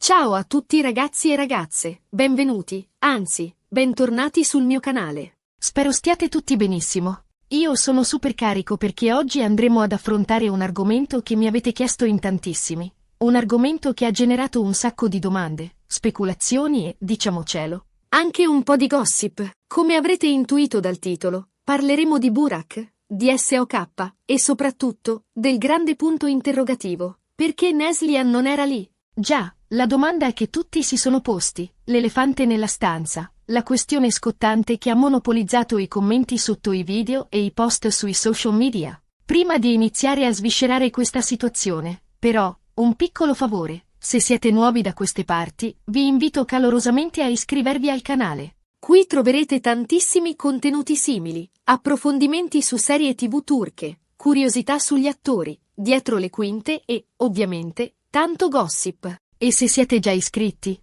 Ciao a tutti ragazzi e ragazze, benvenuti, anzi, bentornati sul mio canale. Spero stiate tutti benissimo. Io sono super carico perché oggi andremo ad affrontare un argomento che mi avete chiesto in tantissimi. Un argomento che ha generato un sacco di domande, speculazioni e, diciamocelo, anche un po' di gossip. Come avrete intuito dal titolo, parleremo di Burak, di SOK e soprattutto del grande punto interrogativo. Perché Neslihan non era lì? Già, la domanda che tutti si sono posti, l'elefante nella stanza, la questione scottante che ha monopolizzato i commenti sotto i video e i post sui social media. Prima di iniziare a sviscerare questa situazione, però, un piccolo favore, se siete nuovi da queste parti, vi invito calorosamente a iscrivervi al canale. Qui troverete tantissimi contenuti simili, approfondimenti su serie TV turche, curiosità sugli attori, dietro le quinte e, ovviamente, tanto gossip. E se siete già iscritti,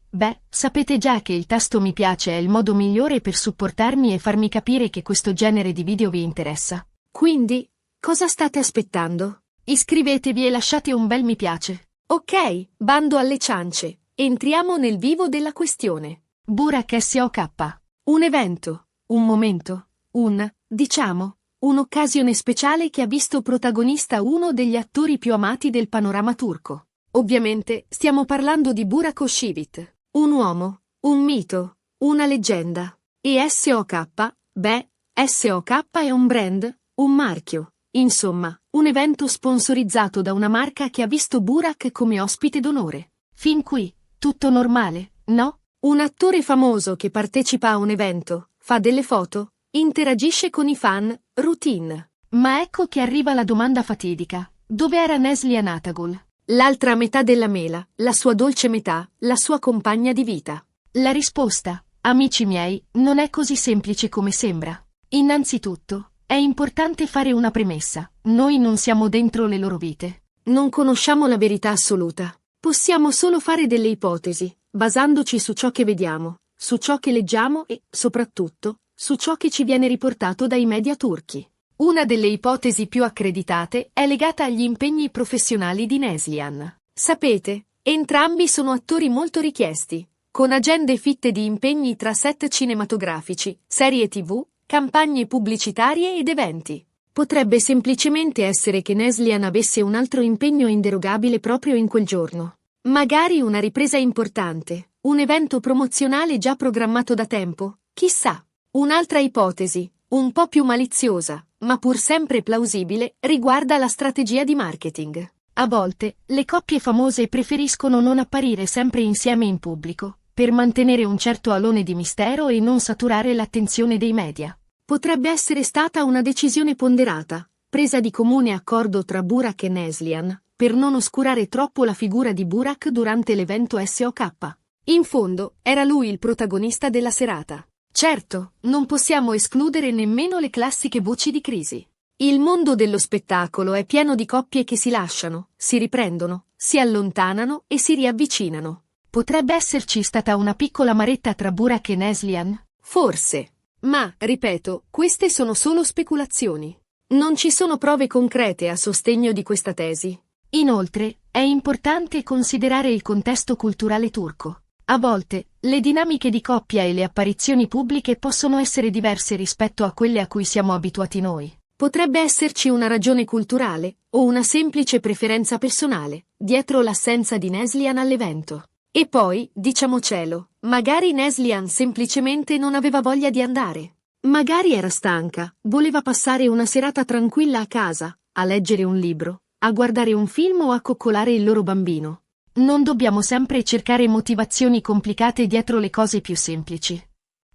sapete già che il tasto mi piace è il modo migliore per supportarmi e farmi capire che questo genere di video vi interessa. Quindi, cosa state aspettando? Iscrivetevi e lasciate un bel mi piace. Ok, bando alle ciance, entriamo nel vivo della questione. Burak SOK. Un evento, un momento, un'occasione speciale che ha visto protagonista uno degli attori più amati del panorama turco. Ovviamente stiamo parlando di Burak Özçivit, un uomo, un mito, una leggenda. E SOK, SOK è un brand, un marchio, insomma, un evento sponsorizzato da una marca che ha visto Burak come ospite d'onore. Fin qui, tutto normale, no? Un attore famoso che partecipa a un evento, fa delle foto, interagisce con i fan, routine. Ma ecco che arriva la domanda fatidica. Dove era Neslihan Atagul? L'altra metà della mela, la sua dolce metà, la sua compagna di vita. La risposta, amici miei, non è così semplice come sembra. Innanzitutto, è importante fare una premessa. Noi non siamo dentro le loro vite. Non conosciamo la verità assoluta. Possiamo solo fare delle ipotesi, basandoci su ciò che vediamo, su ciò che leggiamo e, soprattutto, su ciò che ci viene riportato dai media turchi. Una delle ipotesi più accreditate è legata agli impegni professionali di Neslihan. Sapete, entrambi sono attori molto richiesti, con agende fitte di impegni tra set cinematografici, serie TV, campagne pubblicitarie ed eventi. Potrebbe semplicemente essere che Neslihan avesse un altro impegno inderogabile proprio in quel giorno. Magari una ripresa importante, un evento promozionale già programmato da tempo, chissà. Un'altra ipotesi, un po' più maliziosa, ma pur sempre plausibile, riguarda la strategia di marketing. A volte, le coppie famose preferiscono non apparire sempre insieme in pubblico, per mantenere un certo alone di mistero e non saturare l'attenzione dei media. Potrebbe essere stata una decisione ponderata, presa di comune accordo tra Burak e Neslihan, per non oscurare troppo la figura di Burak durante l'evento SOK. In fondo, era lui il protagonista della serata. Certo, non possiamo escludere nemmeno le classiche voci di crisi. Il mondo dello spettacolo è pieno di coppie che si lasciano, si riprendono, si allontanano e si riavvicinano. Potrebbe esserci stata una piccola maretta tra Burak e Neslihan? Forse. Ma, ripeto, queste sono solo speculazioni. Non ci sono prove concrete a sostegno di questa tesi. Inoltre, è importante considerare il contesto culturale turco. A volte, le dinamiche di coppia e le apparizioni pubbliche possono essere diverse rispetto a quelle a cui siamo abituati noi. Potrebbe esserci una ragione culturale, o una semplice preferenza personale, dietro l'assenza di Neslihan all'evento. E poi, diciamocelo, magari Neslihan semplicemente non aveva voglia di andare. Magari era stanca, voleva passare una serata tranquilla a casa, a leggere un libro, a guardare un film o a coccolare il loro bambino. Non dobbiamo sempre cercare motivazioni complicate dietro le cose più semplici.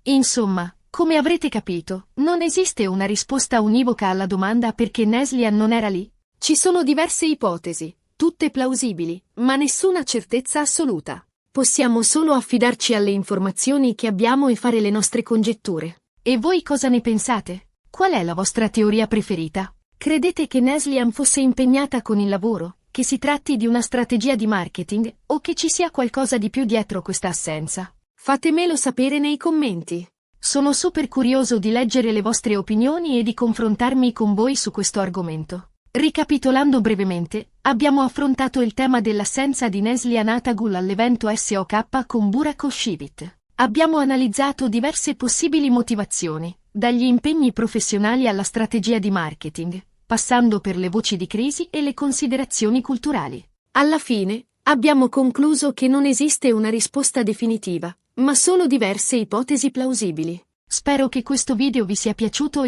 Insomma, come avrete capito, non esiste una risposta univoca alla domanda perché Neslihan non era lì. Ci sono diverse ipotesi, tutte plausibili, ma nessuna certezza assoluta. Possiamo solo affidarci alle informazioni che abbiamo e fare le nostre congetture. E voi cosa ne pensate? Qual è la vostra teoria preferita? Credete che Neslihan fosse impegnata con il lavoro? Che si tratti di una strategia di marketing, o che ci sia qualcosa di più dietro questa assenza? Fatemelo sapere nei commenti. Sono super curioso di leggere le vostre opinioni e di confrontarmi con voi su questo argomento. Ricapitolando brevemente, abbiamo affrontato il tema dell'assenza di Neslihan Atagul all'evento SOK con Burak Özçivit. Abbiamo analizzato diverse possibili motivazioni, dagli impegni professionali alla strategia di marketing, passando per le voci di crisi e le considerazioni culturali. Alla fine, abbiamo concluso che non esiste una risposta definitiva, ma solo diverse ipotesi plausibili. Spero che questo video vi sia piaciuto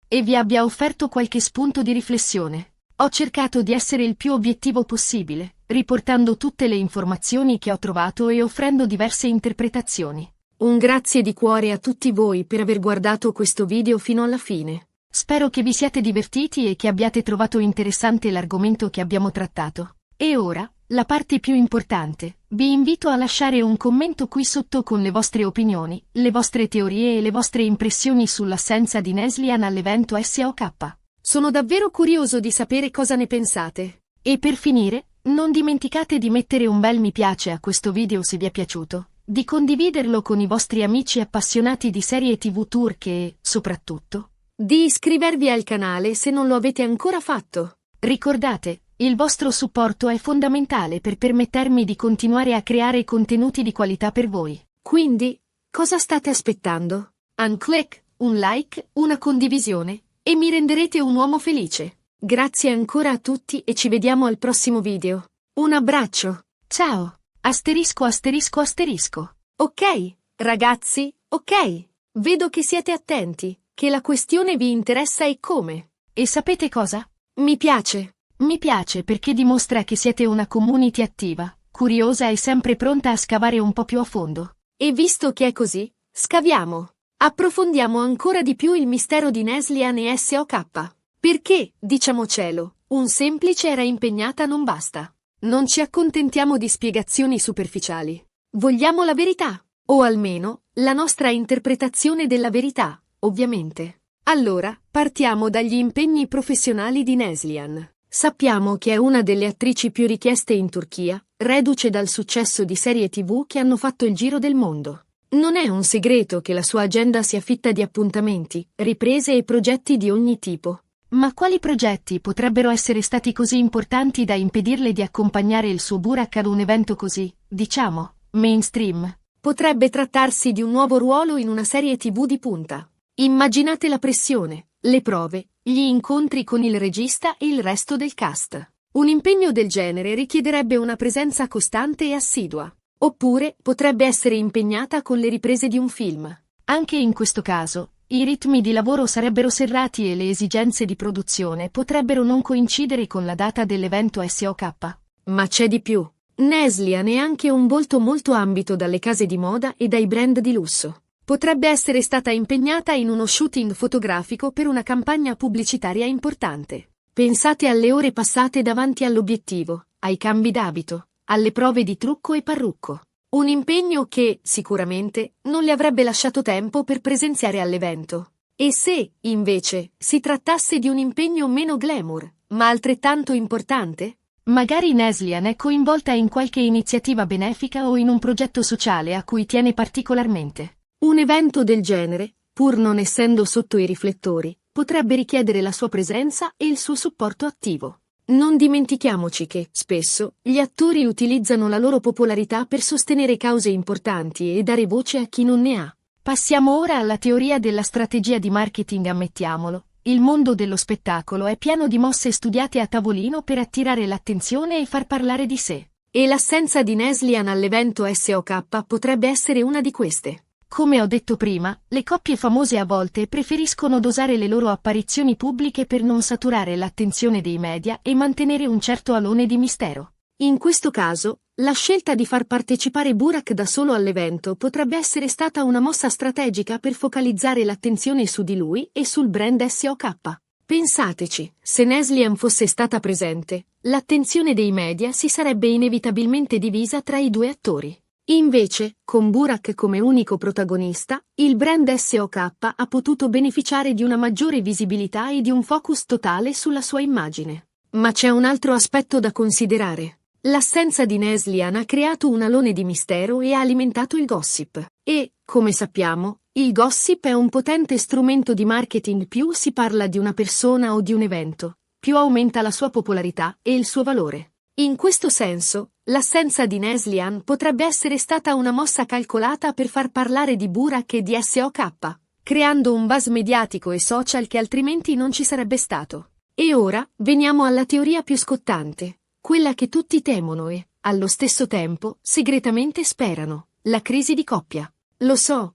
e vi abbia offerto qualche spunto di riflessione. Ho cercato di essere il più obiettivo possibile, riportando tutte le informazioni che ho trovato e offrendo diverse interpretazioni. Un grazie di cuore a tutti voi per aver guardato questo video fino alla fine. Spero che vi siate divertiti e che abbiate trovato interessante l'argomento che abbiamo trattato. E ora, la parte più importante. Vi invito a lasciare un commento qui sotto con le vostre opinioni, le vostre teorie e le vostre impressioni sull'assenza di Neslihan all'evento SOK. Sono davvero curioso di sapere cosa ne pensate. E per finire, non dimenticate di mettere un bel mi piace a questo video se vi è piaciuto, di condividerlo con i vostri amici appassionati di serie TV turche e, soprattutto, di iscrivervi al canale se non lo avete ancora fatto. Ricordate, il vostro supporto è fondamentale per permettermi di continuare a creare contenuti di qualità per voi. Quindi, cosa state aspettando? Un click, un like, una condivisione, e mi renderete un uomo felice. Grazie ancora a tutti e ci vediamo al prossimo video. Un abbraccio. Ciao! Asterisco asterisco asterisco. Ok, ragazzi, ok. Vedo che siete attenti, che la questione vi interessa e come. E sapete cosa? Mi piace. Mi piace perché dimostra che siete una community attiva, curiosa e sempre pronta a scavare un po' più a fondo. E visto che è così, scaviamo. Approfondiamo ancora di più il mistero di Neslihan e SOK. Perché, diciamocelo, un semplice era impegnata non basta. Non ci accontentiamo di spiegazioni superficiali. Vogliamo la verità. O almeno, la nostra interpretazione della verità, ovviamente. Allora, partiamo dagli impegni professionali di Neslihan. Sappiamo che è una delle attrici più richieste in Turchia, reduce dal successo di serie TV che hanno fatto il giro del mondo. Non è un segreto che la sua agenda sia fitta di appuntamenti, riprese e progetti di ogni tipo. Ma quali progetti potrebbero essere stati così importanti da impedirle di accompagnare il suo Burak ad un evento così, diciamo, mainstream? Potrebbe trattarsi di un nuovo ruolo in una serie TV di punta. Immaginate la pressione, le prove, gli incontri con il regista e il resto del cast. Un impegno del genere richiederebbe una presenza costante e assidua. Oppure potrebbe essere impegnata con le riprese di un film. Anche in questo caso, i ritmi di lavoro sarebbero serrati e le esigenze di produzione potrebbero non coincidere con la data dell'evento SOK. Ma c'è di più. Neslihan è anche un volto molto ambito dalle case di moda e dai brand di lusso. Potrebbe essere stata impegnata in uno shooting fotografico per una campagna pubblicitaria importante. Pensate alle ore passate davanti all'obiettivo, ai cambi d'abito, alle prove di trucco e parrucco. Un impegno che, sicuramente, non le avrebbe lasciato tempo per presenziare all'evento. E se, invece, si trattasse di un impegno meno glamour, ma altrettanto importante? Magari Neslihan è coinvolta in qualche iniziativa benefica o in un progetto sociale a cui tiene particolarmente. Un evento del genere, pur non essendo sotto i riflettori, potrebbe richiedere la sua presenza e il suo supporto attivo. Non dimentichiamoci che, spesso, gli attori utilizzano la loro popolarità per sostenere cause importanti e dare voce a chi non ne ha. Passiamo ora alla teoria della strategia di marketing. Ammettiamolo, il mondo dello spettacolo è pieno di mosse studiate a tavolino per attirare l'attenzione e far parlare di sé. E l'assenza di Neslihan all'evento SOK potrebbe essere una di queste. Come ho detto prima, le coppie famose a volte preferiscono dosare le loro apparizioni pubbliche per non saturare l'attenzione dei media e mantenere un certo alone di mistero. In questo caso, la scelta di far partecipare Burak da solo all'evento potrebbe essere stata una mossa strategica per focalizzare l'attenzione su di lui e sul brand SOK. Pensateci, se Neslihan fosse stata presente, l'attenzione dei media si sarebbe inevitabilmente divisa tra i due attori. Invece, con Burak come unico protagonista, il brand SOK ha potuto beneficiare di una maggiore visibilità e di un focus totale sulla sua immagine. Ma c'è un altro aspetto da considerare. L'assenza di Neslihan ha creato un alone di mistero e ha alimentato il gossip. E, come sappiamo, il gossip è un potente strumento di marketing. Più si parla di una persona o di un evento, più aumenta la sua popolarità e il suo valore. In questo senso, l'assenza di Neslihan potrebbe essere stata una mossa calcolata per far parlare di Burak e di SOK, creando un buzz mediatico e social che altrimenti non ci sarebbe stato. E ora, veniamo alla teoria più scottante, quella che tutti temono e, allo stesso tempo, segretamente sperano, la crisi di coppia. Lo so,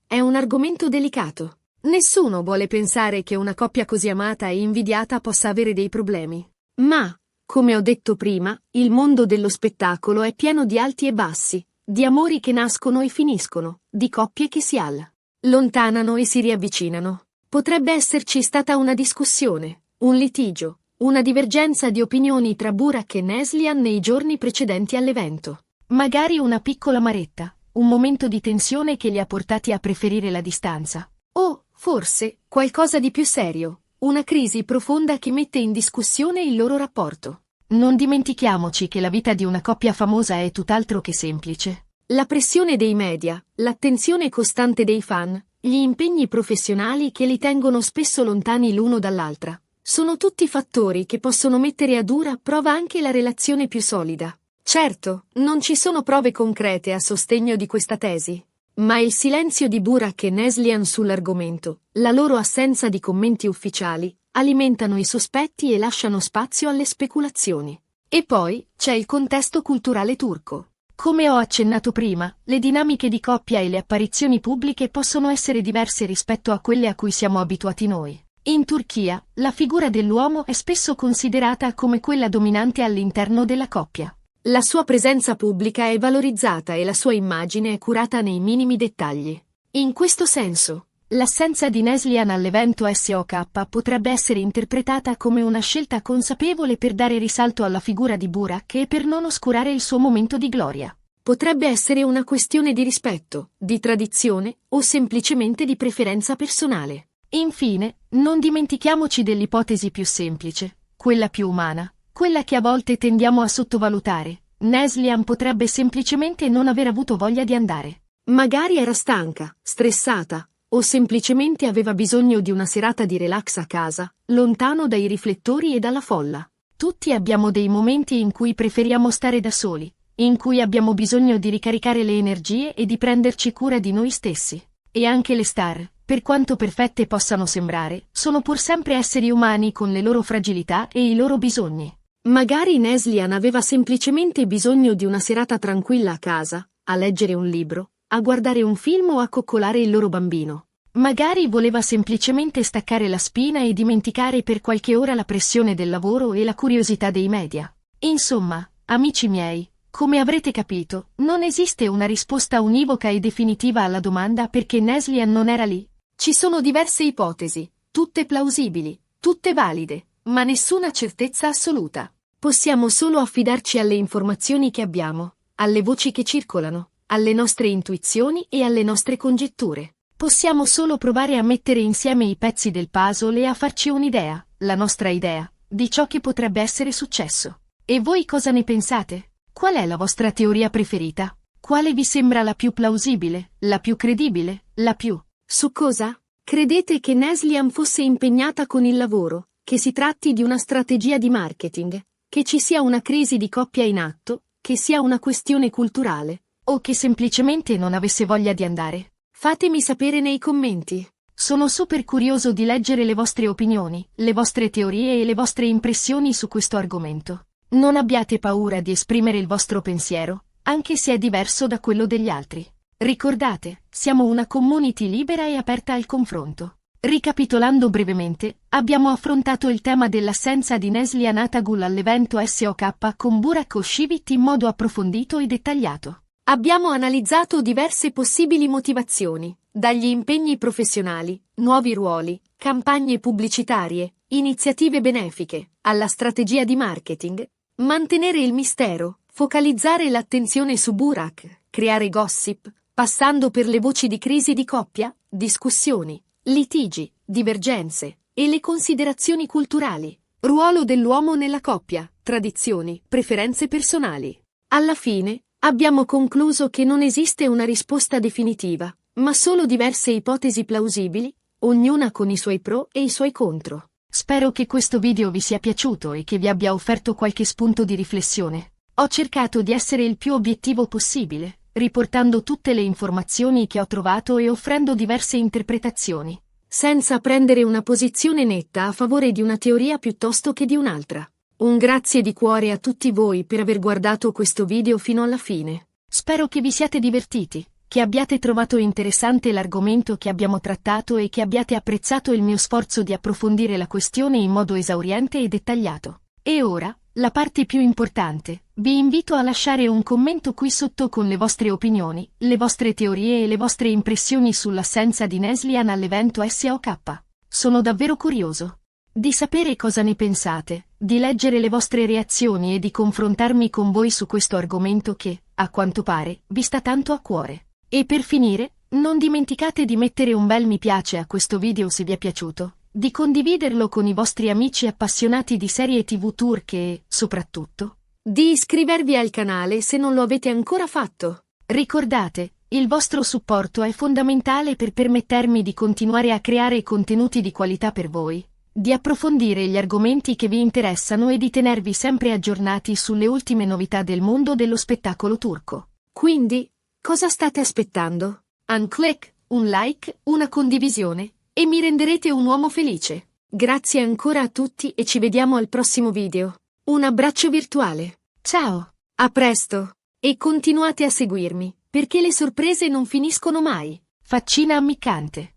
è un argomento delicato. Nessuno vuole pensare che una coppia così amata e invidiata possa avere dei problemi. Ma, come ho detto prima, il mondo dello spettacolo è pieno di alti e bassi, di amori che nascono e finiscono, di coppie che si allontanano e si riavvicinano. Potrebbe esserci stata una discussione, un litigio, una divergenza di opinioni tra Burak e Neslihan nei giorni precedenti all'evento. Magari una piccola maretta, un momento di tensione che li ha portati a preferire la distanza. O, forse, qualcosa di più serio, una crisi profonda che mette in discussione il loro rapporto. Non dimentichiamoci che la vita di una coppia famosa è tutt'altro che semplice. La pressione dei media, l'attenzione costante dei fan, gli impegni professionali che li tengono spesso lontani l'uno dall'altra, sono tutti fattori che possono mettere a dura prova anche la relazione più solida. Certo, non ci sono prove concrete a sostegno di questa tesi, ma il silenzio di Burak e Neslihan sull'argomento, la loro assenza di commenti ufficiali, alimentano i sospetti e lasciano spazio alle speculazioni. E poi c'è il contesto culturale turco. Come ho accennato prima, le dinamiche di coppia e le apparizioni pubbliche possono essere diverse rispetto a quelle a cui siamo abituati noi. In Turchia, la figura dell'uomo è spesso considerata come quella dominante all'interno della coppia. La sua presenza pubblica è valorizzata e la sua immagine è curata nei minimi dettagli. In questo senso, l'assenza di Neslihan all'evento SOK potrebbe essere interpretata come una scelta consapevole per dare risalto alla figura di Burak e per non oscurare il suo momento di gloria. Potrebbe essere una questione di rispetto, di tradizione o semplicemente di preferenza personale. Infine, non dimentichiamoci dell'ipotesi più semplice, quella più umana, quella che a volte tendiamo a sottovalutare. Neslihan potrebbe semplicemente non aver avuto voglia di andare. Magari era stanca, stressata, o semplicemente aveva bisogno di una serata di relax a casa, lontano dai riflettori e dalla folla. Tutti abbiamo dei momenti in cui preferiamo stare da soli, in cui abbiamo bisogno di ricaricare le energie e di prenderci cura di noi stessi. E anche le star, per quanto perfette possano sembrare, sono pur sempre esseri umani con le loro fragilità e i loro bisogni. Magari Neslihan aveva semplicemente bisogno di una serata tranquilla a casa, a leggere un libro, a guardare un film o a coccolare il loro bambino. Magari voleva semplicemente staccare la spina e dimenticare per qualche ora la pressione del lavoro e la curiosità dei media. Insomma, amici miei, come avrete capito, non esiste una risposta univoca e definitiva alla domanda perché Neslihan non era lì. Ci sono diverse ipotesi, tutte plausibili, tutte valide, ma nessuna certezza assoluta. Possiamo solo affidarci alle informazioni che abbiamo, alle voci che circolano, alle nostre intuizioni e alle nostre congetture. Possiamo solo provare a mettere insieme i pezzi del puzzle e a farci un'idea, la nostra idea, di ciò che potrebbe essere successo. E voi cosa ne pensate? Qual è la vostra teoria preferita? Quale vi sembra la più plausibile, la più credibile, la più... Su cosa? Credete che Neslihan fosse impegnata con il lavoro, che si tratti di una strategia di marketing, che ci sia una crisi di coppia in atto, che sia una questione culturale, o che semplicemente non avesse voglia di andare? Fatemi sapere nei commenti. Sono super curioso di leggere le vostre opinioni, le vostre teorie e le vostre impressioni su questo argomento. Non abbiate paura di esprimere il vostro pensiero, anche se è diverso da quello degli altri. Ricordate, siamo una community libera e aperta al confronto. Ricapitolando brevemente, abbiamo affrontato il tema dell'assenza di Neslihan Atagul all'evento SOK con Burak Özçivit in modo approfondito e dettagliato. Abbiamo analizzato diverse possibili motivazioni, dagli impegni professionali, nuovi ruoli, campagne pubblicitarie, iniziative benefiche, alla strategia di marketing, mantenere il mistero, focalizzare l'attenzione su Burak, creare gossip, passando per le voci di crisi di coppia, discussioni, litigi, divergenze e le considerazioni culturali, ruolo dell'uomo nella coppia, tradizioni, preferenze personali. Alla fine, abbiamo concluso che non esiste una risposta definitiva, ma solo diverse ipotesi plausibili, ognuna con i suoi pro e i suoi contro. Spero che questo video vi sia piaciuto e che vi abbia offerto qualche spunto di riflessione. Ho cercato di essere il più obiettivo possibile, riportando tutte le informazioni che ho trovato e offrendo diverse interpretazioni, senza prendere una posizione netta a favore di una teoria piuttosto che di un'altra. Un grazie di cuore a tutti voi per aver guardato questo video fino alla fine. Spero che vi siate divertiti, che abbiate trovato interessante l'argomento che abbiamo trattato e che abbiate apprezzato il mio sforzo di approfondire la questione in modo esauriente e dettagliato. E ora, la parte più importante, vi invito a lasciare un commento qui sotto con le vostre opinioni, le vostre teorie e le vostre impressioni sull'assenza di Neslihan all'evento SOK. Sono davvero curioso di sapere cosa ne pensate, di leggere le vostre reazioni e di confrontarmi con voi su questo argomento che, a quanto pare, vi sta tanto a cuore. E per finire, non dimenticate di mettere un bel mi piace a questo video se vi è piaciuto, di condividerlo con i vostri amici appassionati di serie TV turche e, soprattutto, di iscrivervi al canale se non lo avete ancora fatto. Ricordate, il vostro supporto è fondamentale per permettermi di continuare a creare contenuti di qualità per voi, di approfondire gli argomenti che vi interessano e di tenervi sempre aggiornati sulle ultime novità del mondo dello spettacolo turco. Quindi, cosa state aspettando? Un click, un like, una condivisione, e mi renderete un uomo felice. Grazie ancora a tutti e ci vediamo al prossimo video. Un abbraccio virtuale. Ciao! A presto! E continuate a seguirmi, perché le sorprese non finiscono mai. Faccina ammiccante.